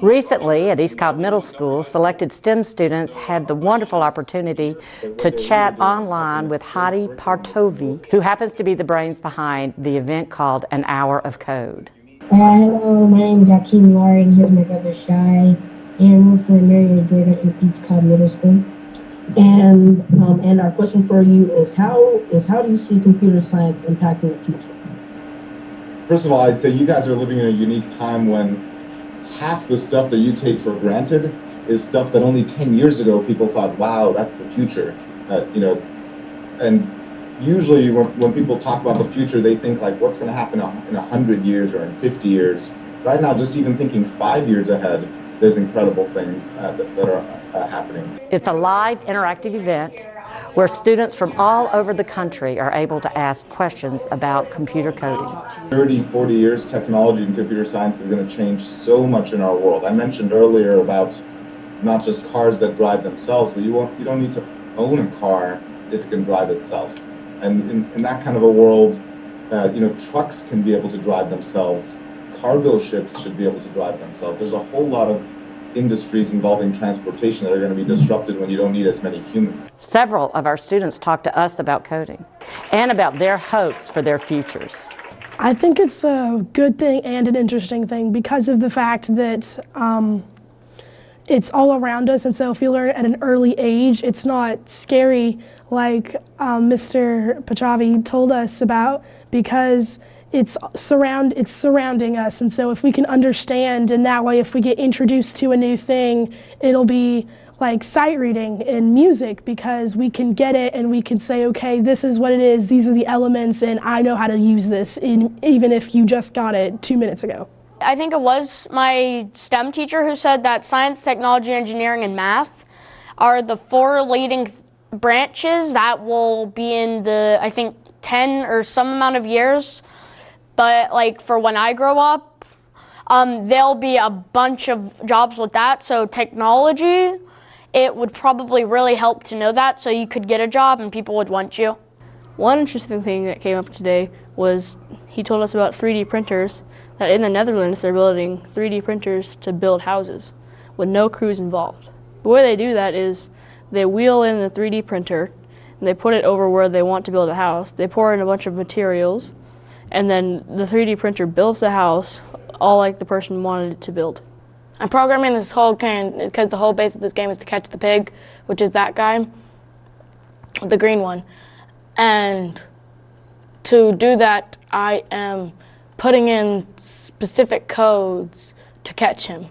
Recently, at East Cobb Middle School, selected STEM students had the wonderful opportunity to chat online with Hadi Partovi, who happens to be the brains behind the event called An Hour of Code. Hello, my name is Akeem Lauren. Here's my brother Shai, and we're from Marietta, Georgia, in East Cobb Middle School. And our question for you is how do you see computer science impacting the future? First of all, I'd say you guys are living in a unique time when half the stuff that you take for granted is stuff that only 10 years ago people thought, wow, that's the future. And usually when people talk about the future, they think like what's going to happen in 100 years or in 50 years. Right now, just even thinking 5 years ahead, there's incredible things that are happening. It's a live interactive event where students from all over the country are able to ask questions about computer coding. 30, 40 years, technology and computer science is going to change so much in our world. I mentioned earlier about not just cars that drive themselves, but you don't need to own a car if it can drive itself. And in that kind of a world, trucks can be able to drive themselves. Cargo ships should be able to drive themselves. There's a whole lot of industries involving transportation that are going to be disrupted when you don't need as many humans. Several of our students talked to us about coding and about their hopes for their futures. I think it's a good thing and an interesting thing because of the fact that it's all around us, and so if you learn at an early age, it's not scary like Mr. Pachavi told us about, because it's surrounding us, and so if we can understand, and that way if we get introduced to a new thing, it'll be like sight reading in music, because we can get it and we can say, okay, this is what it is, these are the elements, and I know how to use this, even if you just got it 2 minutes ago. I think it was my STEM teacher who said that science, technology, engineering, and math are the 4 leading branches that will be in the, I think, 10 or some amount of years. But like for when I grow up, there'll be a bunch of jobs with that. So technology, it would probably really help to know that, so you could get a job and people would want you. One interesting thing that came up today was he told us about 3D printers, that in the Netherlands they're building 3D printers to build houses with no crews involved. The way they do that is they wheel in the 3D printer and they put it over where they want to build a house. They pour in a bunch of materials, and then the 3D printer builds the house all like the person wanted it to build. I'm programming this whole game because the whole base of this game is to catch the pig, which is that guy, the green one. And to do that, I am putting in specific codes to catch him.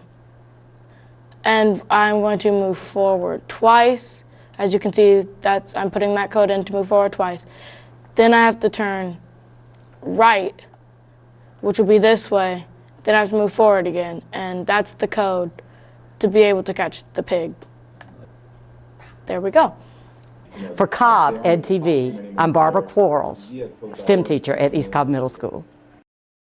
And I'm going to move forward twice. As you can see, I'm putting that code in to move forward twice. Then I have to turn right, which will be this way. Then I have to move forward again, and that's the code to be able to catch the pig. There we go. For Cobb Ed TV, I'm Barbara Quarles, STEM teacher at East Cobb Middle School.